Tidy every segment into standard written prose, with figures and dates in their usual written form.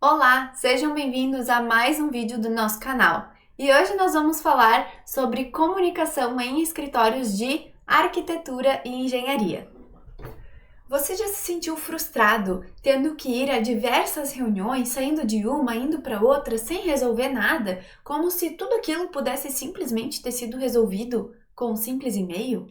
Olá, sejam bem-vindos a mais um vídeo do nosso canal. E hoje nós vamos falar sobre comunicação em escritórios de arquitetura e engenharia. Você já se sentiu frustrado tendo que ir a diversas reuniões, saindo de uma, indo para outra, sem resolver nada, como se tudo aquilo pudesse simplesmente ter sido resolvido com um simples e-mail?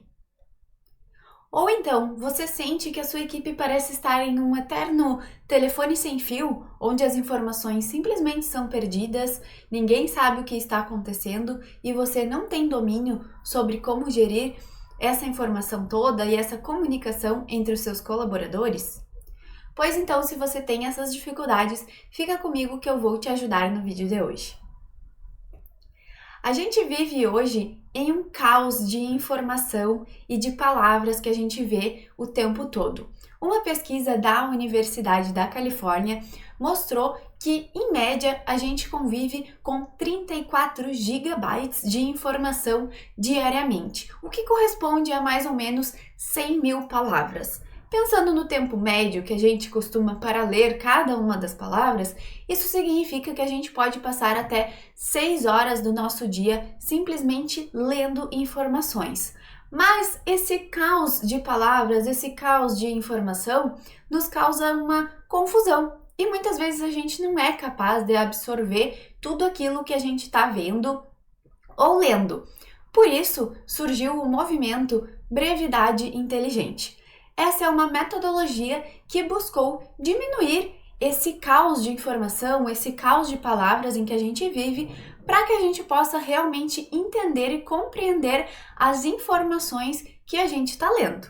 Ou então, você sente que a sua equipe parece estar em um eterno telefone sem fio, onde as informações simplesmente são perdidas, ninguém sabe o que está acontecendo e você não tem domínio sobre como gerir essa informação toda e essa comunicação entre os seus colaboradores? Pois então, se você tem essas dificuldades, fica comigo que eu vou te ajudar no vídeo de hoje. A gente vive hoje em um caos de informação e de palavras que a gente vê o tempo todo. Uma pesquisa da Universidade da Califórnia mostrou que, em média, a gente convive com 34 gigabytes de informação diariamente, o que corresponde a mais ou menos 100 mil palavras. Pensando no tempo médio que a gente costuma para ler cada uma das palavras, isso significa que a gente pode passar até 6 horas do nosso dia simplesmente lendo informações. Mas esse caos de palavras, esse caos de informação, nos causa uma confusão. E muitas vezes a gente não é capaz de absorver tudo aquilo que a gente está vendo ou lendo. Por isso surgiu o movimento Brevidade Inteligente. Essa é uma metodologia que buscou diminuir esse caos de informação, esse caos de palavras em que a gente vive, para que a gente possa realmente entender e compreender as informações que a gente está lendo.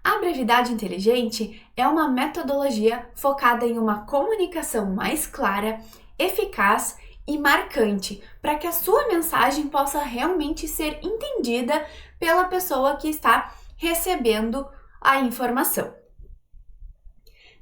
A brevidade inteligente é uma metodologia focada em uma comunicação mais clara, eficaz e marcante, para que a sua mensagem possa realmente ser entendida pela pessoa que está recebendo a informação.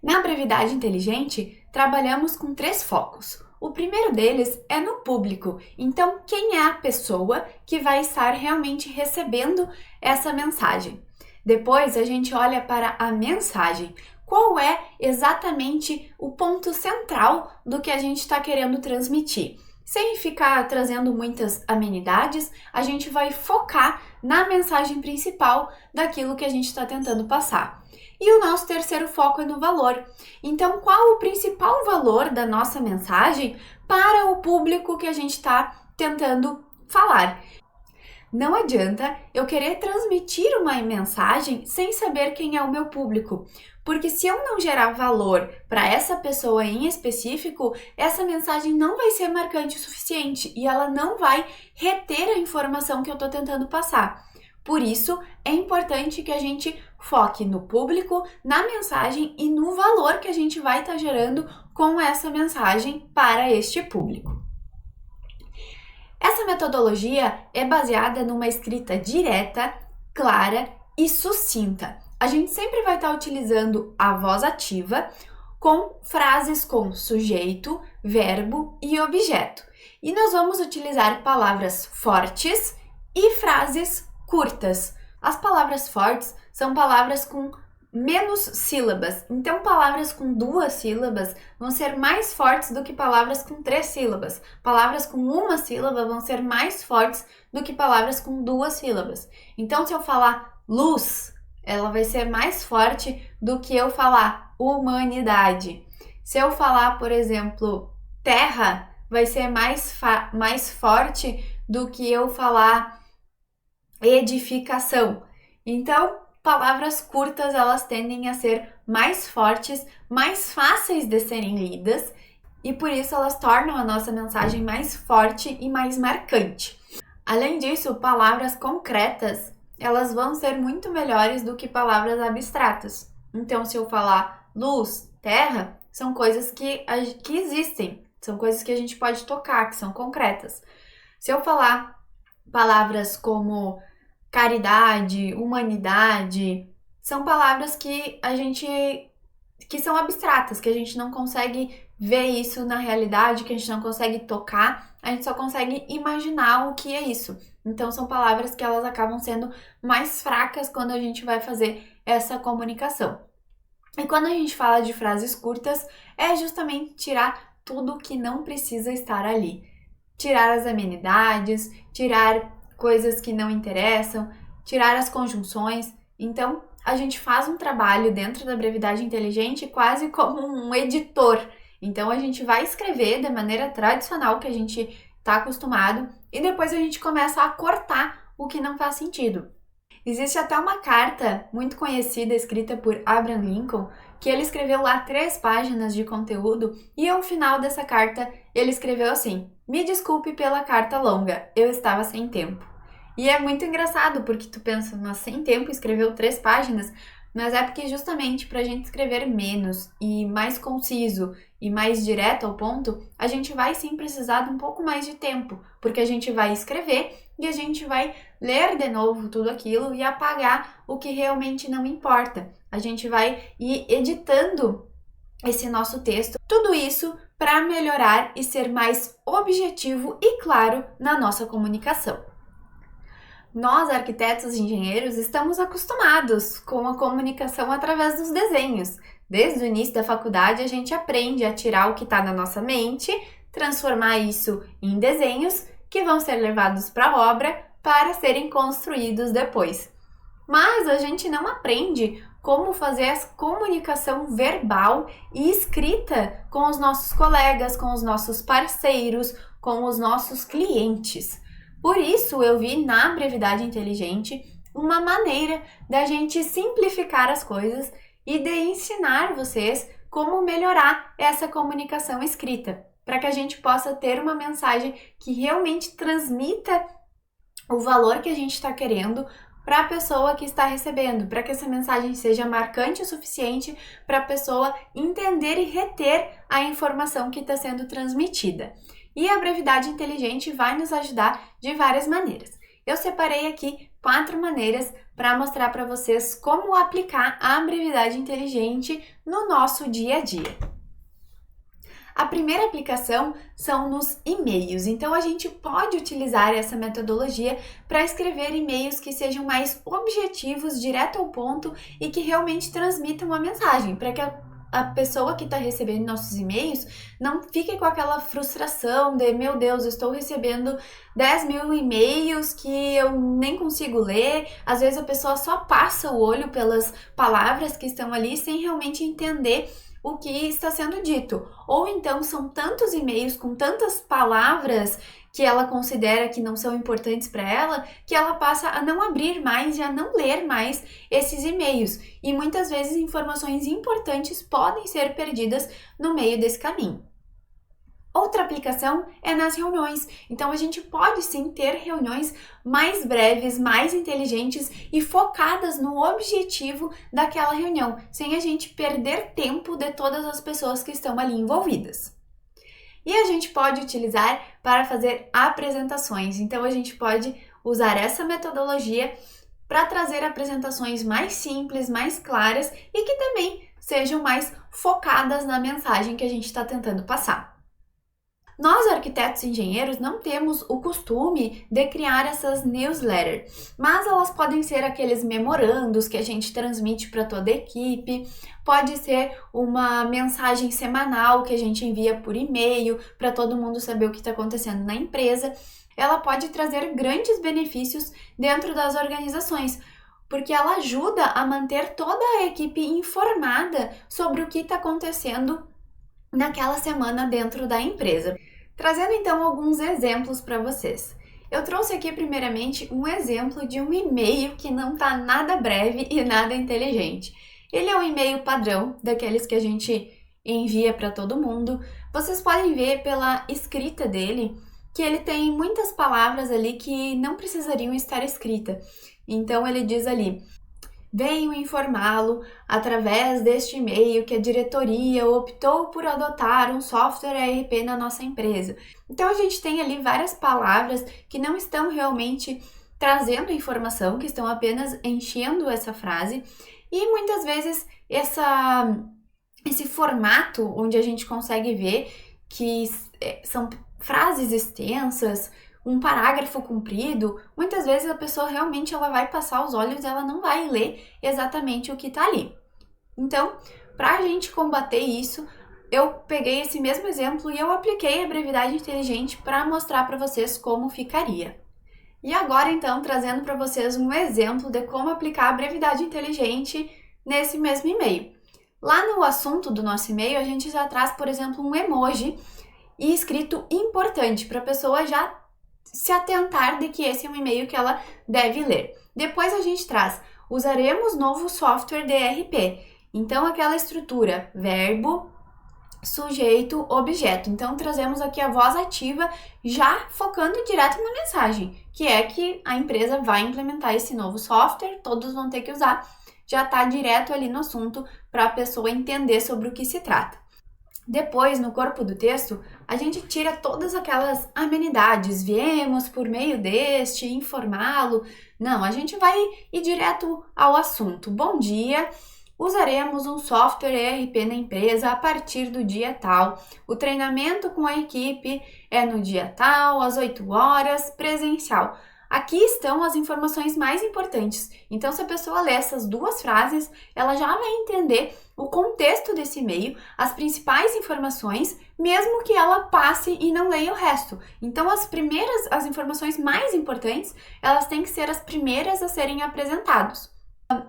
Na brevidade inteligente, trabalhamos com 3 focos. O primeiro deles é no público, então quem é a pessoa que vai estar realmente recebendo essa mensagem? Depois a gente olha para a mensagem. Qual é exatamente o ponto central do que a gente está querendo transmitir? Sem ficar trazendo muitas amenidades, a gente vai focar na mensagem principal daquilo que a gente está tentando passar. E o nosso terceiro foco é no valor. Então, qual o principal valor da nossa mensagem para o público que a gente está tentando falar? Não adianta eu querer transmitir uma mensagem sem saber quem é o meu público, porque se eu não gerar valor para essa pessoa em específico, essa mensagem não vai ser marcante o suficiente e ela não vai reter a informação que eu estou tentando passar. Por isso, é importante que a gente foque no público, na mensagem e no valor que a gente vai estar gerando com essa mensagem para este público. Essa metodologia é baseada numa escrita direta, clara e sucinta. A gente sempre vai estar utilizando a voz ativa com frases com sujeito, verbo e objeto. E nós vamos utilizar palavras fortes e frases curtas. As palavras fortes são palavras com menos sílabas. Então, palavras com 2 sílabas vão ser mais fortes do que palavras com 3 sílabas. Palavras com 1 sílaba vão ser mais fortes do que palavras com 2 sílabas. Então, se eu falar luz, ela vai ser mais forte do que eu falar humanidade. Se eu falar, por exemplo, terra, vai ser mais forte do que eu falar edificação. Então, palavras curtas, elas tendem a ser mais fortes, mais fáceis de serem lidas e por isso elas tornam a nossa mensagem mais forte e mais marcante. Além disso, palavras concretas, elas vão ser muito melhores do que palavras abstratas. Então, se eu falar luz, terra, são coisas que existem, são coisas que a gente pode tocar, que são concretas. Se eu falar palavras como caridade, humanidade, são palavras que são abstratas, que a gente não consegue ver isso na realidade, que a gente não consegue tocar, a gente só consegue imaginar o que é isso. Então são palavras que elas acabam sendo mais fracas quando a gente vai fazer essa comunicação. E quando a gente fala de frases curtas, é justamente tirar tudo que não precisa estar ali. Tirar as amenidades, tirar coisas que não interessam, tirar as conjunções. Então, a gente faz um trabalho dentro da brevidade inteligente quase como um editor. Então, a gente vai escrever da maneira tradicional que a gente está acostumado e depois a gente começa a cortar o que não faz sentido. Existe até uma carta muito conhecida escrita por Abraham Lincoln, que ele escreveu lá 3 páginas de conteúdo e ao final dessa carta ele escreveu assim: "Me desculpe pela carta longa, eu estava sem tempo". E é muito engraçado porque tu pensa, mas sem tempo escreveu 3 páginas, mas é porque justamente para a gente escrever menos e mais conciso e mais direto ao ponto, a gente vai sim precisar de um pouco mais de tempo, porque a gente vai escrever e a gente vai ler de novo tudo aquilo e apagar o que realmente não importa. A gente vai ir editando esse nosso texto, tudo isso para melhorar e ser mais objetivo e claro na nossa comunicação. Nós, arquitetos e engenheiros, estamos acostumados com a comunicação através dos desenhos. Desde o início da faculdade, a gente aprende a tirar o que está na nossa mente, transformar isso em desenhos que vão ser levados para a obra para serem construídos depois. Mas a gente não aprende como fazer a comunicação verbal e escrita com os nossos colegas, com os nossos parceiros, com os nossos clientes. Por isso, eu vi na Brevidade Inteligente uma maneira da gente simplificar as coisas e de ensinar vocês como melhorar essa comunicação escrita, para que a gente possa ter uma mensagem que realmente transmita o valor que a gente está querendo para a pessoa que está recebendo, para que essa mensagem seja marcante o suficiente para a pessoa entender e reter a informação que está sendo transmitida. E a brevidade inteligente vai nos ajudar de várias maneiras. Eu separei aqui 4 maneiras para mostrar para vocês como aplicar a brevidade inteligente no nosso dia a dia. A primeira aplicação são nos e-mails, então a gente pode utilizar essa metodologia para escrever e-mails que sejam mais objetivos, direto ao ponto e que realmente transmitam uma mensagem, para que a pessoa que está recebendo nossos e-mails não fique com aquela frustração de, meu Deus, eu estou recebendo 10 mil e-mails que eu nem consigo ler. Às vezes a pessoa só passa o olho pelas palavras que estão ali sem realmente entender o que está sendo dito. Ou então são tantos e-mails com tantas palavras que ela considera que não são importantes para ela, que ela passa a não abrir mais e a não ler mais esses e-mails. E muitas vezes informações importantes podem ser perdidas no meio desse caminho. Outra aplicação é nas reuniões. Então a gente pode sim ter reuniões mais breves, mais inteligentes e focadas no objetivo daquela reunião, sem a gente perder tempo de todas as pessoas que estão ali envolvidas. E a gente pode utilizar para fazer apresentações. Então a gente pode usar essa metodologia para trazer apresentações mais simples, mais claras e que também sejam mais focadas na mensagem que a gente está tentando passar. Nós, arquitetos e engenheiros, não temos o costume de criar essas newsletters, mas elas podem ser aqueles memorandos que a gente transmite para toda a equipe, pode ser uma mensagem semanal que a gente envia por e-mail para todo mundo saber o que está acontecendo na empresa. Ela pode trazer grandes benefícios dentro das organizações, porque ela ajuda a manter toda a equipe informada sobre o que está acontecendo naquela semana dentro da empresa. Trazendo então alguns exemplos para vocês. Eu trouxe aqui primeiramente um exemplo de um e-mail que não está nada breve e nada inteligente. Ele é um e-mail padrão, daqueles que a gente envia para todo mundo. Vocês podem ver pela escrita dele que ele tem muitas palavras ali que não precisariam estar escritas. Então ele diz ali: venho informá-lo através deste e-mail que a diretoria optou por adotar um software ERP na nossa empresa. Então a gente tem ali várias palavras que não estão realmente trazendo informação, que estão apenas enchendo essa frase, e muitas vezes esse formato onde a gente consegue ver que são frases extensas, um parágrafo comprido, muitas vezes a pessoa realmente ela vai passar os olhos e ela não vai ler exatamente o que está ali. Então, Para a gente combater isso, eu peguei esse mesmo exemplo e eu apliquei a brevidade inteligente para mostrar para vocês como ficaria. E agora, então, trazendo para vocês um exemplo de como aplicar a brevidade inteligente nesse mesmo e-mail. Lá no assunto do nosso e-mail, a gente já traz, por exemplo, um emoji e escrito importante para a pessoa já se atentar de que esse é um e-mail que ela deve ler. Depois a gente traz, usaremos novo software DRP. Então, aquela estrutura verbo, sujeito, objeto. Então, trazemos aqui a voz ativa já focando direto na mensagem, que é que a empresa vai implementar esse novo software, todos vão ter que usar, já está direto ali no assunto para a pessoa entender sobre o que se trata. Depois, no corpo do texto, a gente tira todas aquelas amenidades, viemos por meio deste, informá-lo. Não, a gente vai ir direto ao assunto. Bom dia! Usaremos um software ERP na empresa a partir do dia tal. O treinamento com a equipe é no dia tal, às 8 horas, presencial. Aqui estão as informações mais importantes. Então, se a pessoa ler essas duas frases, ela já vai entender o contexto desse e-mail, as principais informações, mesmo que ela passe e não leia o resto. Então, as informações mais importantes, elas têm que ser as primeiras a serem apresentadas.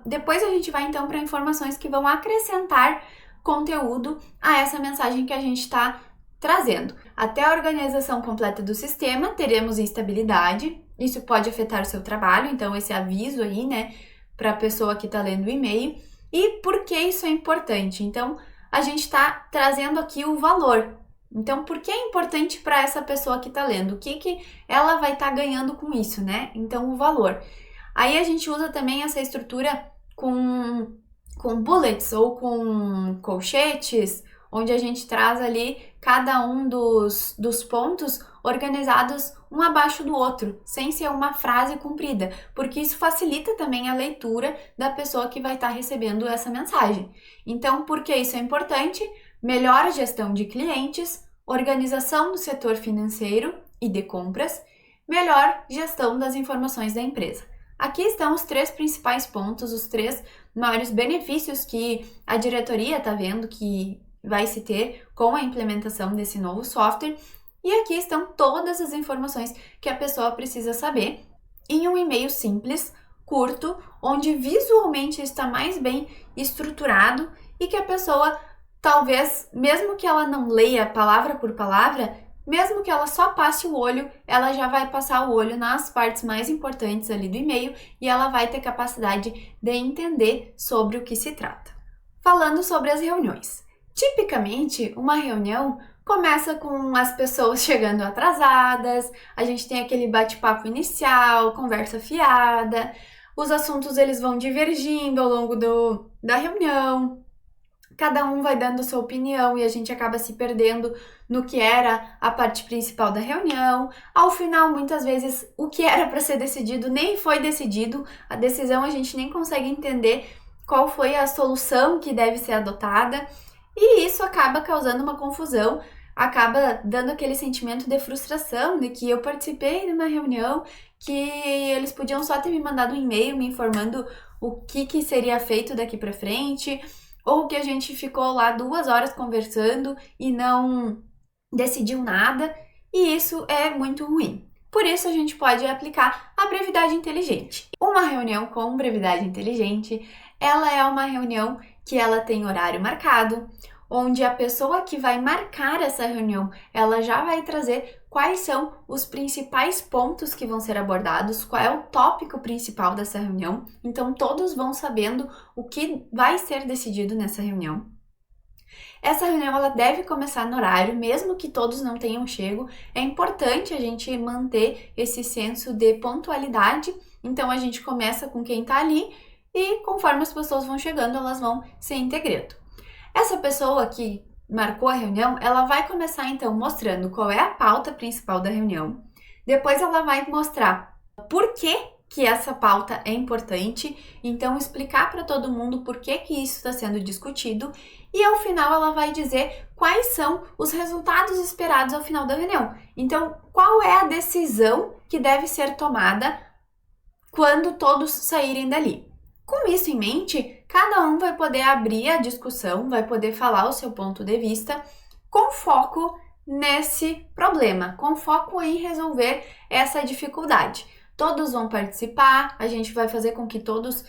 Depois a gente vai então para informações que vão acrescentar conteúdo a essa mensagem que a gente está trazendo. Até a organização completa do sistema, teremos instabilidade. Isso pode afetar o seu trabalho, então esse aviso aí, né, para a pessoa que está lendo o e-mail. E por que isso é importante? Então, a gente está trazendo aqui o valor. Então, por que é importante para essa pessoa que está lendo? O que ela vai estar ganhando com isso, né? Então, o valor. Aí a gente usa também essa estrutura com bullets ou com colchetes, onde a gente traz ali cada um dos pontos organizados um abaixo do outro, sem ser uma frase comprida, porque isso facilita também a leitura da pessoa que vai estar recebendo essa mensagem. Então, por que isso é importante? Melhor gestão de clientes, organização do setor financeiro e de compras, melhor gestão das informações da empresa. Aqui estão os 3 principais pontos, os 3 maiores benefícios que a diretoria está vendo que vai se ter com a implementação desse novo software. E aqui estão todas as informações que a pessoa precisa saber em um e-mail simples, curto, onde visualmente está mais bem estruturado e que a pessoa, talvez, mesmo que ela não leia palavra por palavra, mesmo que ela só passe o olho, ela já vai passar o olho nas partes mais importantes ali do e-mail e ela vai ter capacidade de entender sobre o que se trata. Falando sobre as reuniões. Tipicamente, uma reunião começa com as pessoas chegando atrasadas, a gente tem aquele bate-papo inicial, conversa fiada, os assuntos eles vão divergindo ao longo da reunião, cada um vai dando sua opinião e a gente acaba se perdendo no que era a parte principal da reunião. Ao final, muitas vezes, o que era para ser decidido nem foi decidido, a decisão a gente nem consegue entender qual foi a solução que deve ser adotada e isso acaba causando uma confusão, acaba dando aquele sentimento de frustração de que eu participei de uma reunião que eles podiam só ter me mandado um e-mail me informando o que seria feito daqui para frente, ou que a gente ficou lá 2 horas conversando e não decidiu nada, e isso é muito ruim. Por isso, a gente pode aplicar a brevidade inteligente. Uma reunião com brevidade inteligente, ela é uma reunião que ela tem horário marcado, onde a pessoa que vai marcar essa reunião, ela já vai trazer quais são os principais pontos que vão ser abordados, qual é o tópico principal dessa reunião. Então, todos vão sabendo o que vai ser decidido nessa reunião. Essa reunião ela deve começar no horário, mesmo que todos não tenham chego. É importante a gente manter esse senso de pontualidade. Então, a gente começa com quem está ali e conforme as pessoas vão chegando, elas vão se integrando. Essa pessoa que marcou a reunião, ela vai começar então mostrando qual é a pauta principal da reunião. Depois ela vai mostrar por que essa pauta é importante, então explicar para todo mundo por que isso está sendo discutido e ao final ela vai dizer quais são os resultados esperados ao final da reunião. Então, qual é a decisão que deve ser tomada quando todos saírem dali? Com isso em mente, cada um vai poder abrir a discussão, vai poder falar o seu ponto de vista com foco nesse problema, com foco em resolver essa dificuldade. Todos vão participar, a gente vai fazer com que todos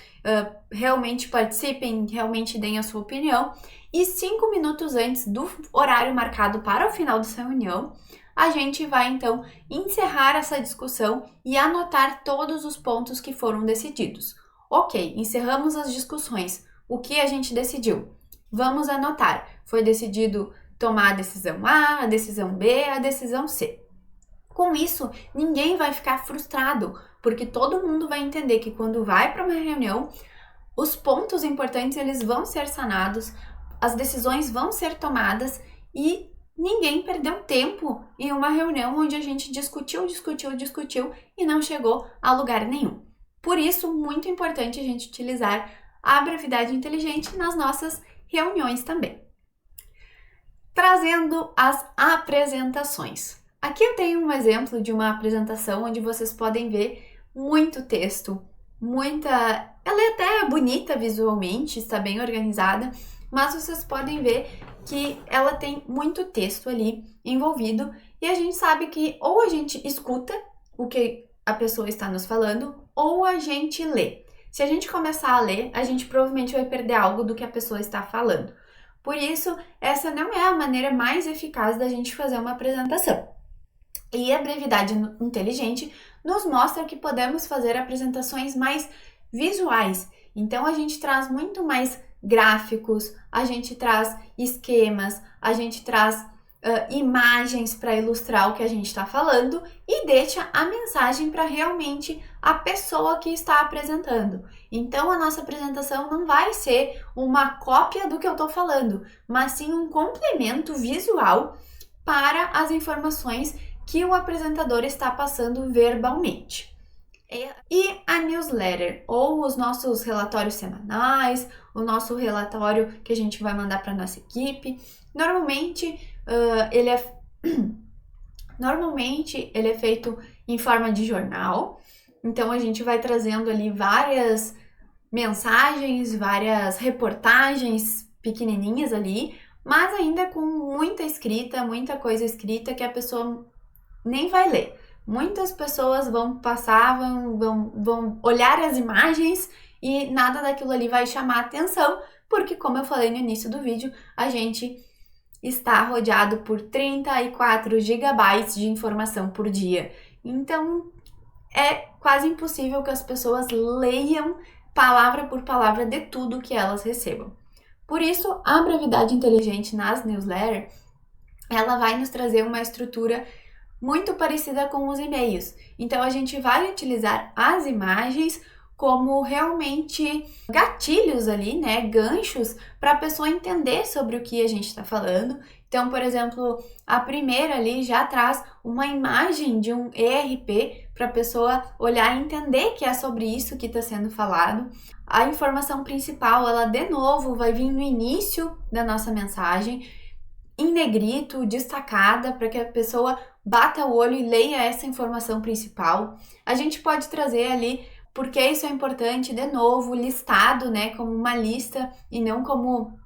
realmente participem, realmente deem a sua opinião. E 5 minutos antes do horário marcado para o final dessa reunião, a gente vai então encerrar essa discussão e anotar todos os pontos que foram decididos. Ok, encerramos as discussões. O que a gente decidiu? Vamos anotar. Foi decidido tomar a decisão A, a decisão B, a decisão C. Com isso, ninguém vai ficar frustrado, porque todo mundo vai entender que quando vai para uma reunião, os pontos importantes eles vão ser sanados, as decisões vão ser tomadas e ninguém perdeu tempo em uma reunião onde a gente discutiu e não chegou a lugar nenhum. Por isso, muito importante a gente utilizar a brevidade inteligente nas nossas reuniões também. Trazendo as apresentações. Aqui eu tenho um exemplo de uma apresentação onde vocês podem ver muito texto, ela é até bonita visualmente, está bem organizada, mas vocês podem ver que ela tem muito texto ali envolvido e a gente sabe que ou a gente escuta o que a pessoa está nos falando ou a gente lê. Se a gente começar a ler, a gente provavelmente vai perder algo do que a pessoa está falando. Por isso, essa não é a maneira mais eficaz da gente fazer uma apresentação. E a brevidade inteligente nos mostra que podemos fazer apresentações mais visuais. Então, a gente traz muito mais gráficos, a gente traz esquemas, a gente traz imagens para ilustrar o que a gente está falando e deixa a mensagem para realmente a pessoa que está apresentando. Então, a nossa apresentação não vai ser uma cópia do que eu estou falando, mas sim um complemento visual para as informações que o apresentador está passando verbalmente. E a newsletter, ou os nossos relatórios semanais, o nosso relatório que a gente vai mandar para nossa equipe, normalmente ele é feito em forma de jornal, então a gente vai trazendo ali várias mensagens, várias reportagens pequenininhas ali, mas ainda com muita escrita, muita coisa escrita que a pessoa nem vai ler. Muitas pessoas vão passar, vão olhar as imagens e nada daquilo ali vai chamar atenção, porque como eu falei no início do vídeo, a gente está rodeado por 34 gigabytes de informação por dia. Então, é quase impossível que as pessoas leiam palavra por palavra de tudo que elas recebam. Por isso, a brevidade inteligente nas newsletters, ela vai nos trazer uma estrutura muito parecida com os e-mails. Então, a gente vai utilizar as imagens como realmente gatilhos ali, né, ganchos, para a pessoa entender sobre o que a gente está falando. Então, por exemplo, a primeira ali já traz uma imagem de um ERP para a pessoa olhar e entender que é sobre isso que está sendo falado. A informação principal, ela de novo vai vir no início da nossa mensagem, em negrito, destacada, para que a pessoa bata o olho e leia essa informação principal. A gente pode trazer ali porque isso é importante, de novo, listado, né, como uma lista e não como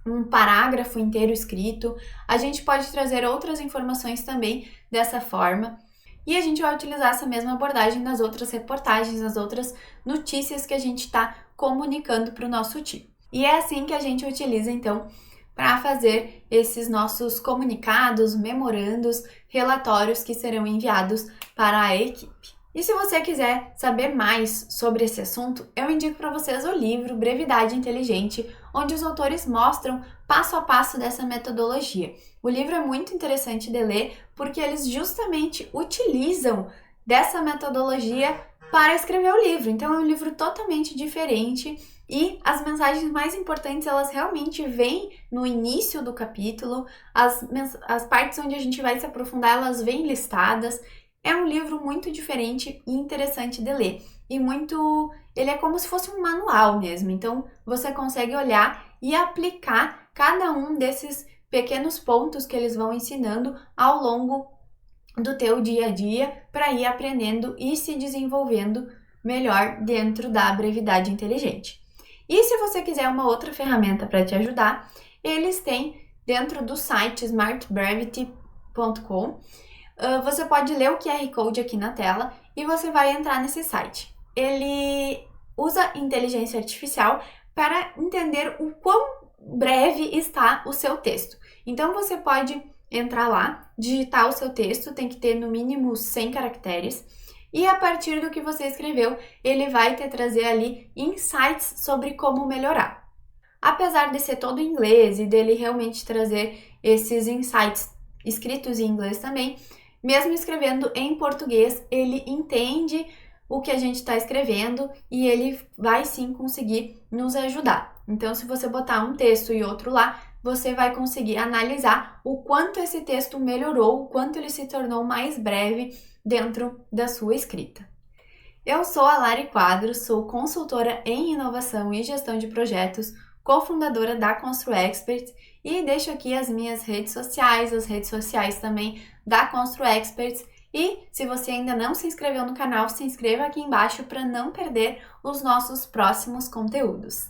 um parágrafo inteiro escrito. A gente pode trazer outras informações também dessa forma. E a gente vai utilizar essa mesma abordagem nas outras reportagens, nas outras notícias que a gente está comunicando para o nosso time. E é assim que a gente utiliza, então, para fazer esses nossos comunicados, memorandos, relatórios que serão enviados para a equipe. E se você quiser saber mais sobre esse assunto, eu indico para vocês o livro Brevidade Inteligente, onde os autores mostram passo a passo dessa metodologia. O livro é muito interessante de ler porque eles justamente utilizam dessa metodologia para escrever o livro. Então é um livro totalmente diferente e as mensagens mais importantes elas realmente vêm no início do capítulo, as partes onde a gente vai se aprofundar elas vêm listadas. É um livro muito diferente e interessante de ler. E ele é como se fosse um manual mesmo. Então, você consegue olhar e aplicar cada um desses pequenos pontos que eles vão ensinando ao longo do teu dia a dia para ir aprendendo e se desenvolvendo melhor dentro da brevidade inteligente. E se você quiser uma outra ferramenta para te ajudar, eles têm dentro do site smartbrevity.com. Você pode ler o QR Code aqui na tela e você vai entrar nesse site. Ele usa inteligência artificial para entender o quão breve está o seu texto. Então você pode entrar lá, digitar o seu texto, tem que ter no mínimo 100 caracteres, e a partir do que você escreveu, ele vai te trazer ali insights sobre como melhorar. Apesar de ser todo em inglês e dele realmente trazer esses insights escritos em inglês também, mesmo escrevendo em português, ele entende o que a gente está escrevendo e ele vai sim conseguir nos ajudar. Então, se você botar um texto e outro lá, você vai conseguir analisar o quanto esse texto melhorou, o quanto ele se tornou mais breve dentro da sua escrita. Eu sou a Lari Quadros, sou consultora em inovação e gestão de projetos, cofundadora da Constru Experts, e deixo aqui as minhas redes sociais, as redes sociais também da Constru Experts. E se você ainda não se inscreveu no canal, se inscreva aqui embaixo para não perder os nossos próximos conteúdos.